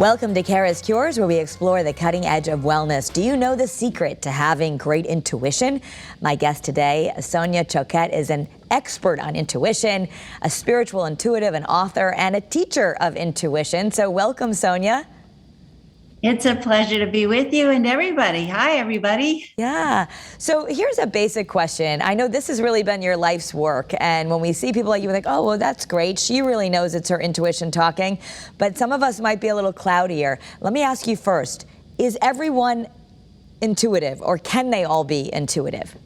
Welcome to Kara's Cures, where we explore the cutting edge of wellness. Do you know the secret to having great intuition? My guest today, Sonia Choquette, is an expert on intuition, a spiritual intuitive, an author, and a teacher of intuition. So welcome, Sonia. It's a pleasure to be with you and everybody. Hi, everybody. Yeah. So here's a basic question. I know this has really been your life's work. And when we see people like you, we're like, oh, well, that's great. She really knows it's her intuition talking. But some of us might be a little cloudier. Let me ask you first, is everyone intuitive, or can they all be intuitive?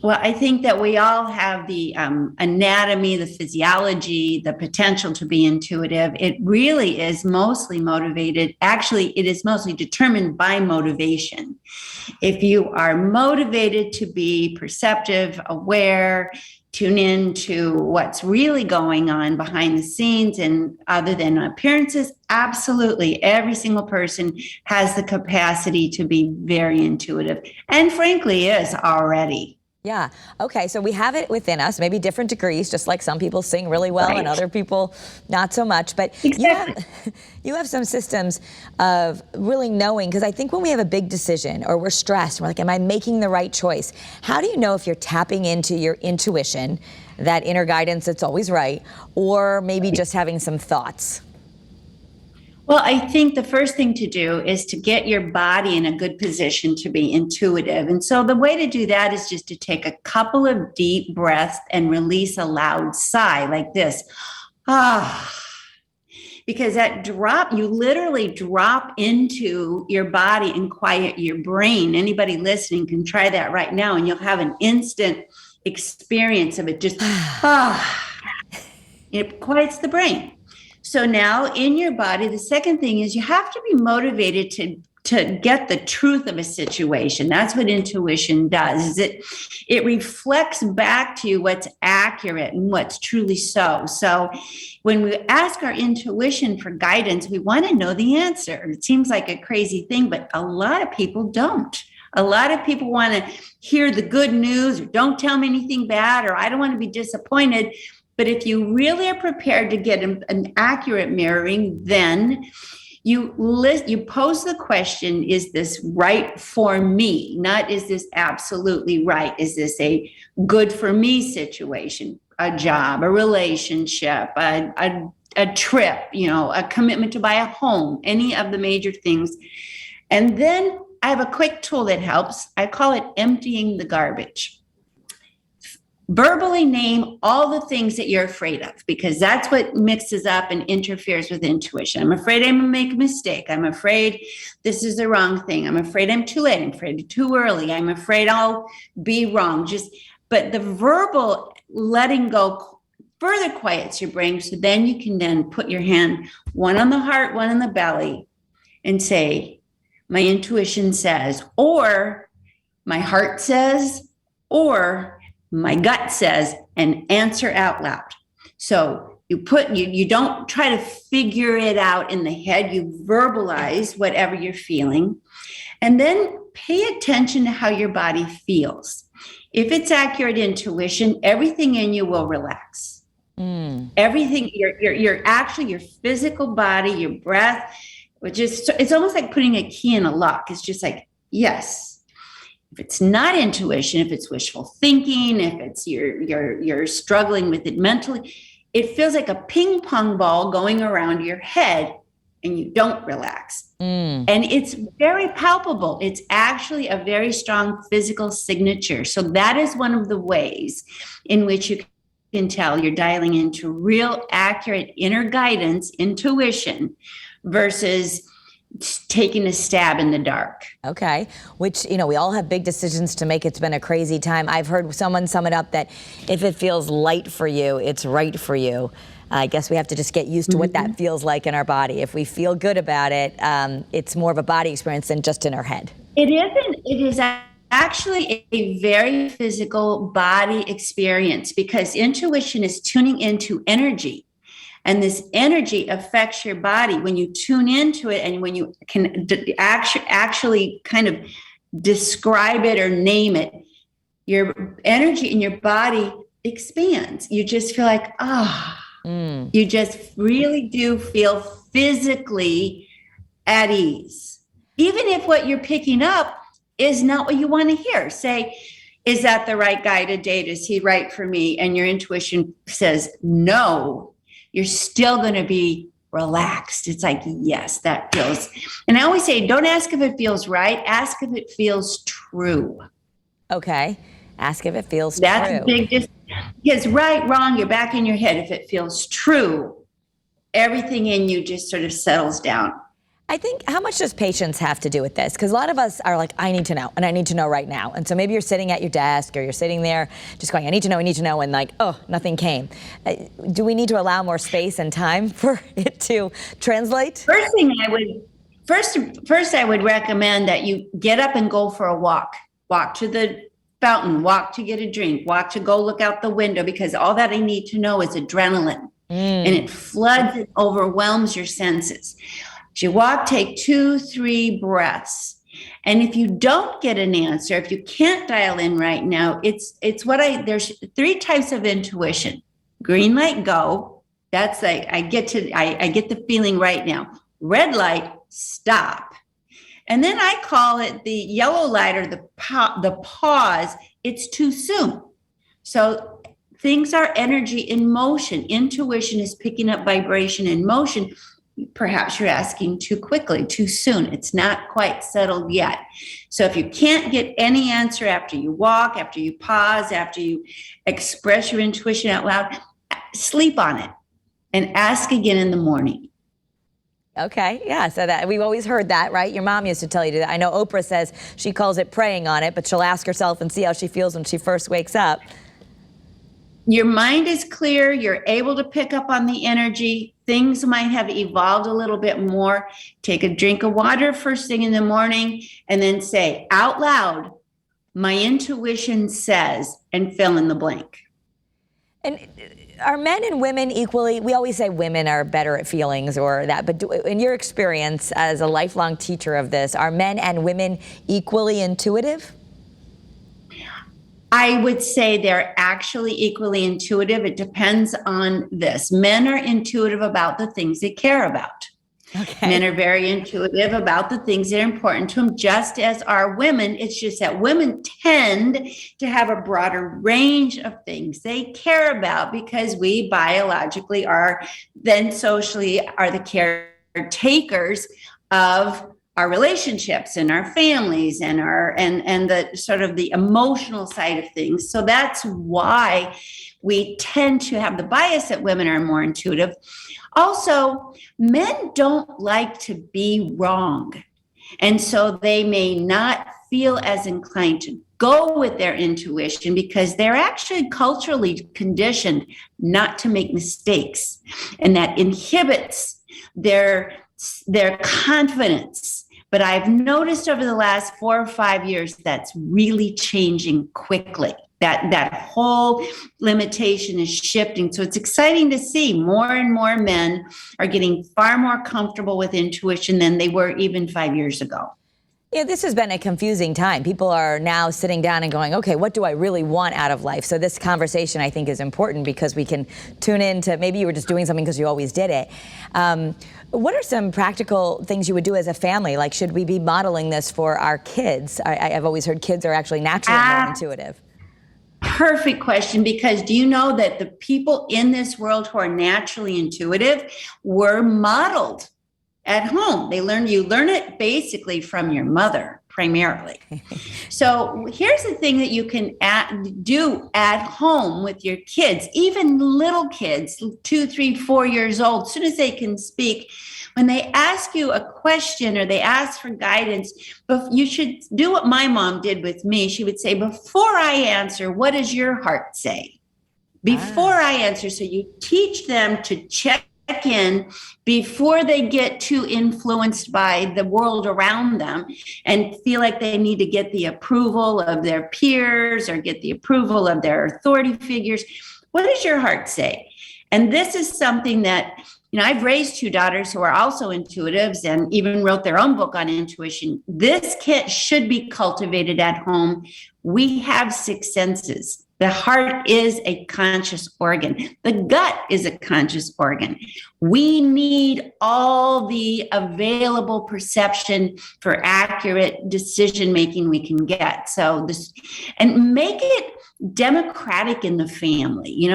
Well, I think that we all have the anatomy, the physiology, the potential to be intuitive. It really is mostly motivated. Actually, it is mostly determined by motivation. If you are motivated to be perceptive, aware, tune in to what's really going on behind the scenes and other than appearances, absolutely. Every single person has the capacity to be very intuitive, and frankly is already. Yeah. Okay. So we have it within us, maybe different degrees, just like some people sing really well and other people not so much. But exactly. you have some systems of really knowing, because I think when we have a big decision or we're stressed, we're like, am I making the right choice? How do you know if you're tapping into your intuition, that inner guidance that's always right, or maybe just having some thoughts? Well, I think the first thing to do is to get your body in a good position to be intuitive. And so the way to do that is just to take a couple of deep breaths and release a loud sigh like this. Ah. Because that drop, you literally drop into your body and quiet your brain. Anybody listening can try that right now, and you'll have an instant experience of it. Just, it quiets the brain. So now in your body, the second thing is you have to be motivated to get the truth of a situation. That's what intuition does. It reflects back to you what's accurate and what's truly so. So when we ask our intuition for guidance, we want to know the answer. It seems like a crazy thing, but a lot of people don't. A lot of people want to hear the good news, or don't tell me anything bad, or I don't want to be disappointed. But if you really are prepared to get an accurate mirroring, then you pose the question, is this right for me? Not, is this absolutely right? Is this a good for me situation? A job, a relationship, a trip, a commitment to buy a home, any of the major things. And then I have a quick tool that helps. I call it emptying the garbage. Verbally name all the things that you're afraid of, because that's what mixes up and interferes with intuition. I'm afraid I'm going to make a mistake. I'm afraid this is the wrong thing. I'm afraid I'm too late. I'm afraid I'm too early. I'm afraid I'll be wrong. But the verbal letting go further quiets your brain. So then you can then put your hand, one on the heart, one on the belly, and say, my intuition says, or my heart says, or my gut says, and answer out loud. So you don't try to figure it out in the head. You verbalize whatever you're feeling, and then pay attention to how your body feels. If it's accurate intuition, everything in you will relax. Everything, your physical body, your breath, it's almost like putting a key in a lock. It's just like, yes. If it's not intuition, if it's wishful thinking, if it's you're struggling with it mentally, it feels like a ping pong ball going around your head and you don't relax. And it's very palpable. It's actually a very strong physical signature. So that is one of the ways in which you can tell you're dialing into real accurate inner guidance, intuition, versus taking a stab in the dark. Okay. Which, we all have big decisions to make. It's been a crazy time. I've heard someone sum it up that if it feels light for you, it's right for you. I guess we have to just get used to what that feels like in our body. If we feel good about it, it's more of a body experience than just in our head. It isn't. It is actually a very physical body experience, because intuition is tuning into energy. And this energy affects your body when you tune into it, and when you can actually kind of describe it or name it, your energy in your body expands. You just feel like, You just really do feel physically at ease. Even if what you're picking up is not what you want to hear. Say, is that the right guy to date? Is he right for me? And your intuition says no. You're still going to be relaxed. It's like, yes, that feels. And I always say, don't ask if it feels right. Ask if it feels true. Okay. Ask if it feels That's true. a big, because right, wrong, you're back in your head. If it feels true, everything in you just sort of settles down. I think, how much does patience have to do with this? Because a lot of us are like, I need to know, and I need to know right now. And so maybe you're sitting at your desk or you're sitting there just going, I need to know, and like, oh, nothing came. Do we need to allow more space and time for it to translate? First, I would recommend that you get up and go for a walk. Walk to the fountain, walk to get a drink, walk to go look out the window, because all that I need to know is adrenaline. And it floods and overwhelms your senses. As you walk, take 2-3 breaths. And if you don't get an answer, if you can't dial in right now, there's 3 types of intuition. Green light, go. That's like, I get the feeling right now. Red light, stop. And then I call it the yellow light, or the pause. It's too soon. So things are energy in motion. Intuition is picking up vibration in motion. Perhaps you're asking too quickly, too soon. It's not quite settled yet. So if you can't get any answer after you walk, after you pause, after you express your intuition out loud, sleep on it and ask again in the morning. Okay, yeah, so that we've always heard that, right? Your mom used to tell you to do that. I know Oprah says she calls it praying on it, but she'll ask herself and see how she feels when she first wakes up. Your mind is clear. You're able to pick up on the energy. Things might have evolved a little bit more. Take a drink of water first thing in the morning and then say out loud, my intuition says, and fill in the blank. And are men and women equally? We always say women are better at feelings or that, but in your experience as a lifelong teacher of this, are men and women equally intuitive? I would say they're actually equally intuitive. It depends on this. Men are intuitive about the things they care about. Okay. Men are very intuitive about the things that are important to them, just as are women. It's just that women tend to have a broader range of things they care about, because we biologically are, then socially are the caretakers of our relationships and our families and and the sort of the emotional side of things. So that's why we tend to have the bias that women are more intuitive. Also, men don't like to be wrong. And so they may not feel as inclined to go with their intuition, because they're actually culturally conditioned not to make mistakes. And that inhibits their confidence. But I've noticed over the last 4 or 5 years, that's really changing quickly. That whole limitation is shifting. So it's exciting to see more and more men are getting far more comfortable with intuition than they were even 5 years ago. Yeah, this has been a confusing time. People are now sitting down and going, okay, what do I really want out of life? So this conversation, I think, is important, because we can tune into, maybe you were just doing something because you always did it. What are some practical things you would do as a family? Like, should we be modeling this for our kids? I've always heard kids are actually naturally more intuitive. Perfect question, because do you know that the people in this world who are naturally intuitive were modeled at home? You learn it basically from your mother primarily. So here's the thing that you can do at home with your kids, even little kids, 2, 3, 4 years old. As soon as they can speak, when they ask you a question or they ask for guidance, you should do what my mom did with me. She would say, before I answer, what does your heart say? Before I answer. So you teach them to check in before they get too influenced by the world around them and feel like they need to get the approval of their peers or get the approval of their authority figures. What does your heart say? And this is something that, I've raised 2 daughters who are also intuitives and even wrote their own book on intuition. This kit should be cultivated at home. We have 6 senses. The heart is a conscious organ. The gut is a conscious organ. We need all the available perception for accurate decision making we can get. So this, and make it democratic in the family.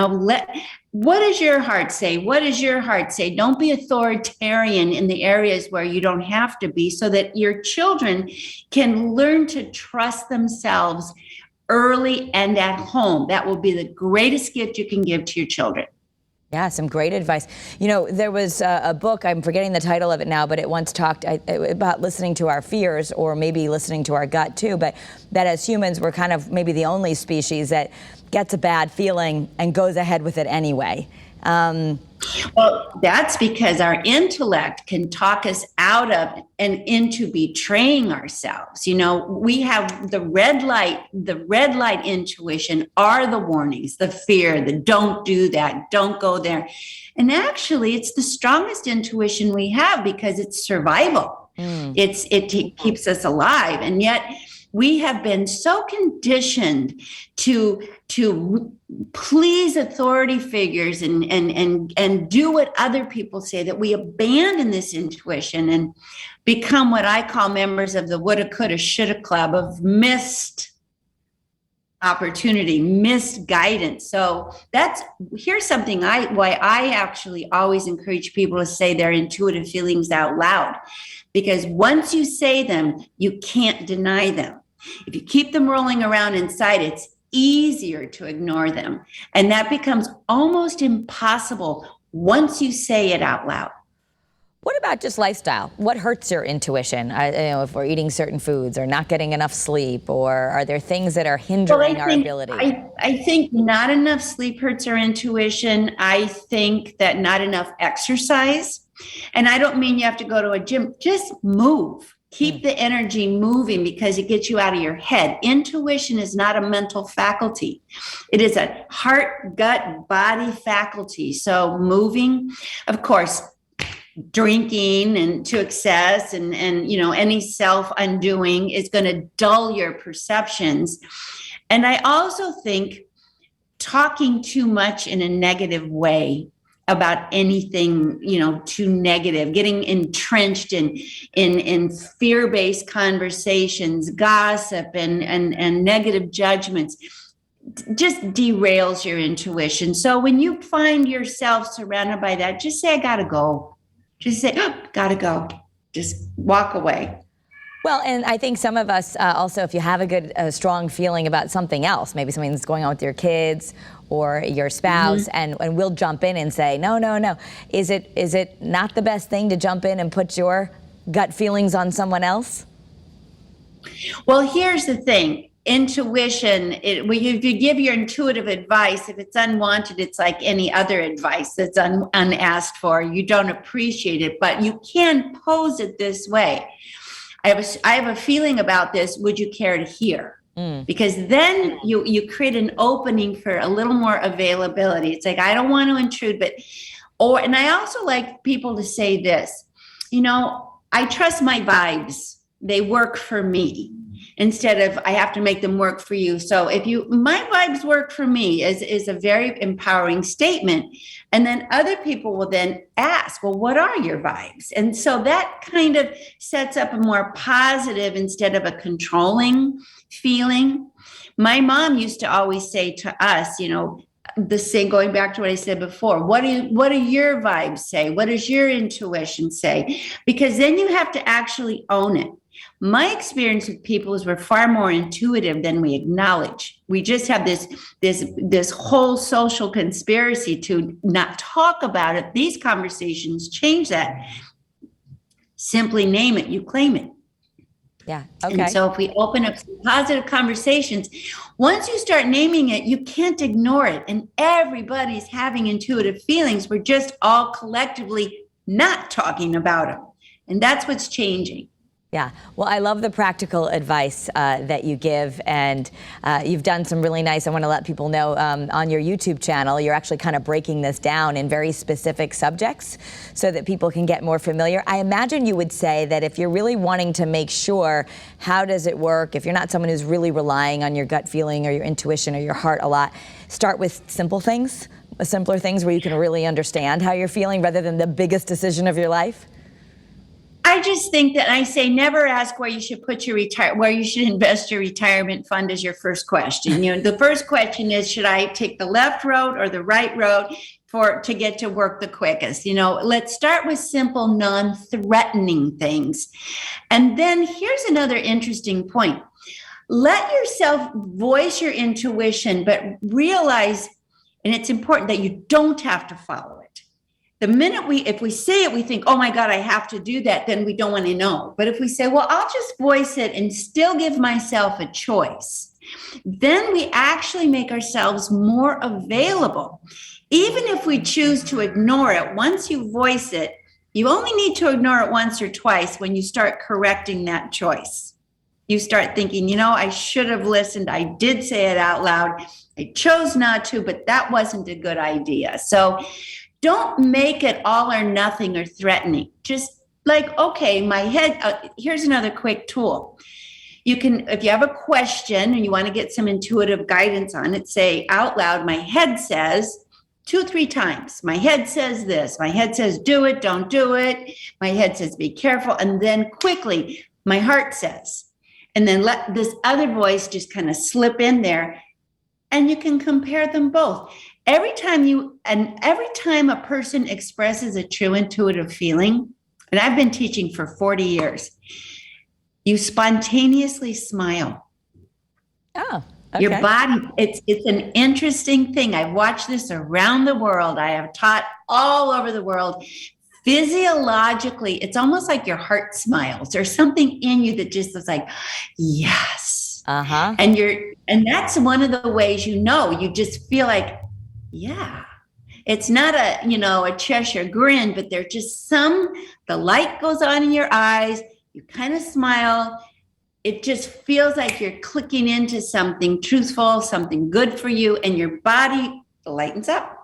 What does your heart say? What does your heart say? Don't be authoritarian in the areas where you don't have to be, so that your children can learn to trust themselves early and at home. That will be the greatest gift you can give to your children. Yeah, some great advice. There was a book, I'm forgetting the title of it now, but it once talked about listening to our fears, or maybe listening to our gut too, but that as humans, we're kind of maybe the only species that gets a bad feeling and goes ahead with it anyway. Well, that's because our intellect can talk us out of and into betraying ourselves. We have the red light intuition are the warnings, the fear, the don't do that, don't go there. And actually, it's the strongest intuition we have, because it's survival. It keeps us alive. And yet we have been so conditioned to please authority figures and do what other people say, that we abandon this intuition and become what I call members of the woulda, coulda, shoulda club of missed opportunity, missed guidance. So here's something why I actually always encourage people to say their intuitive feelings out loud, because once you say them, you can't deny them. If you keep them rolling around inside, it's easier to ignore them. And that becomes almost impossible once you say it out loud. What about just lifestyle? What hurts your intuition? If we're eating certain foods or not getting enough sleep, or are there things that are hindering our ability? I think not enough sleep hurts our intuition. I think that not enough exercise. And I don't mean you have to go to a gym, just move. Keep the energy moving, because it gets you out of your head. Intuition is not a mental faculty. It is a heart, gut, body faculty. So moving, of course, drinking and to excess and any self-undoing is going to dull your perceptions. And I also think talking too much in a negative way about anything, too negative, getting entrenched in fear-based conversations, gossip, and negative judgments just derails your intuition. So when you find yourself surrounded by that, just say, I gotta go. Just say, gotta go. Just walk away. Well, and I think some of us also, if you have a strong feeling about something else, maybe something that's going on with your kids or your spouse, and we'll jump in and say, no. Is it not the best thing to jump in and put your gut feelings on someone else? Well, here's the thing. Intuition, if you give your intuitive advice, if it's unwanted, it's like any other advice that's unasked for. You don't appreciate it, but you can pose it this way. I have a feeling about this. Would you care to hear? Because then you create an opening for a little more availability. It's like, I don't want to intrude, and I also like people to say this, I trust my vibes. They work for me, instead of I have to make them work for you. So my vibes work for me is a very empowering statement. And then other people will then ask, well, what are your vibes? And so that kind of sets up a more positive instead of a controlling feeling. My mom used to always say to us, the same, going back to what I said before, what do your vibes say? What does your intuition say? Because then you have to actually own it. My experience with people is we're far more intuitive than we acknowledge. We just have this whole social conspiracy to not talk about it. These conversations change that. Simply name it, you claim it. Yeah. Okay. And so if we open up some positive conversations, once you start naming it, you can't ignore it. And everybody's having intuitive feelings. We're just all collectively not talking about them. And that's what's changing. Yeah, well, I love the practical advice that you give, and you've done some really nice, I want to let people know, on your YouTube channel, you're actually kind of breaking this down in very specific subjects so that people can get more familiar. I imagine you would say that if you're really wanting to make sure how does it work, if you're not someone who's really relying on your gut feeling or your intuition or your heart a lot, start with simple things, simpler things where you can really understand how you're feeling rather than the biggest decision of your life. I just think that I say never ask where you should put your where you should invest your retirement fund as your first question. You know, the first question is, should I take the left road or the right road to get to work the quickest? You know, let's start with simple, non-threatening things. And then here's another interesting point. Let yourself voice your intuition, but realize, and it's important that you don't have to follow it. The minute if we say it, we think, oh my God, I have to do that, then we don't want to know. But if we say, well, I'll just voice it and still give myself a choice, then we actually make ourselves more available. Even if we choose to ignore it, once you voice it, you only need to ignore it once or twice when you start correcting that choice. You start thinking, you know, I should have listened. I did say it out loud. I chose not to, but that wasn't a good idea. So don't make it all or nothing or threatening. Just like, okay, my head, here's another quick tool. You can, if you have a question and you want to get some intuitive guidance on it, say out loud, my head says 2-3 times. My head says this. My head says, do it, don't do it. My head says, be careful. And then quickly, my heart says. And then let this other voice just kind of slip in there. And you can compare them both. Every time a person expresses a true intuitive feeling, and I've been teaching for 40 years, you spontaneously smile. Oh, okay. Your body, it's an interesting thing. I've watched this around the world. I have taught all over the world. Physiologically, it's almost like your heart smiles. There's something in you that just is like, yes. Uh-huh. And that's one of the ways you just feel like, yeah, it's not a Cheshire grin, but there's just the light goes on in your eyes. You kind of smile. It just feels like you're clicking into something truthful, something good for you, and your body lightens up.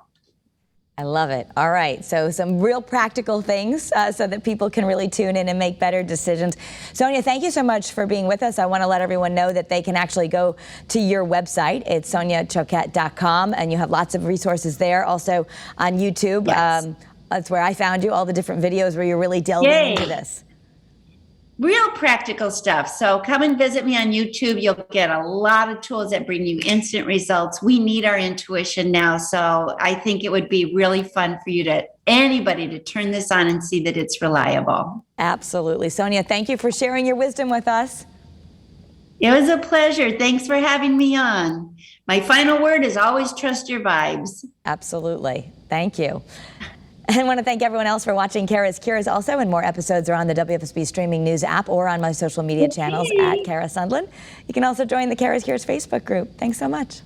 I love it. All right, so some real practical things so that people can really tune in and make better decisions. Sonia, thank you so much for being with us. I want to let everyone know that they can actually go to your website. It's soniachoquette.com, and you have lots of resources there. Also on YouTube, yes. That's where I found you, all the different videos where you're really delving into this. Real practical stuff. So come and visit me on YouTube. You'll get a lot of tools that bring you instant results. We need our intuition now. So I think it would be really fun for anybody to turn this on and see that it's reliable. Absolutely. Sonia, thank you for sharing your wisdom with us. It was a pleasure. Thanks for having me on. My final word is always trust your vibes. Absolutely. Thank you. I want to thank everyone else for watching Kara's Cures also, and more episodes are on the WFSB streaming news app or on my social media channels at Kara Sundlin. You can also join the Kara's Cures Facebook group. Thanks so much.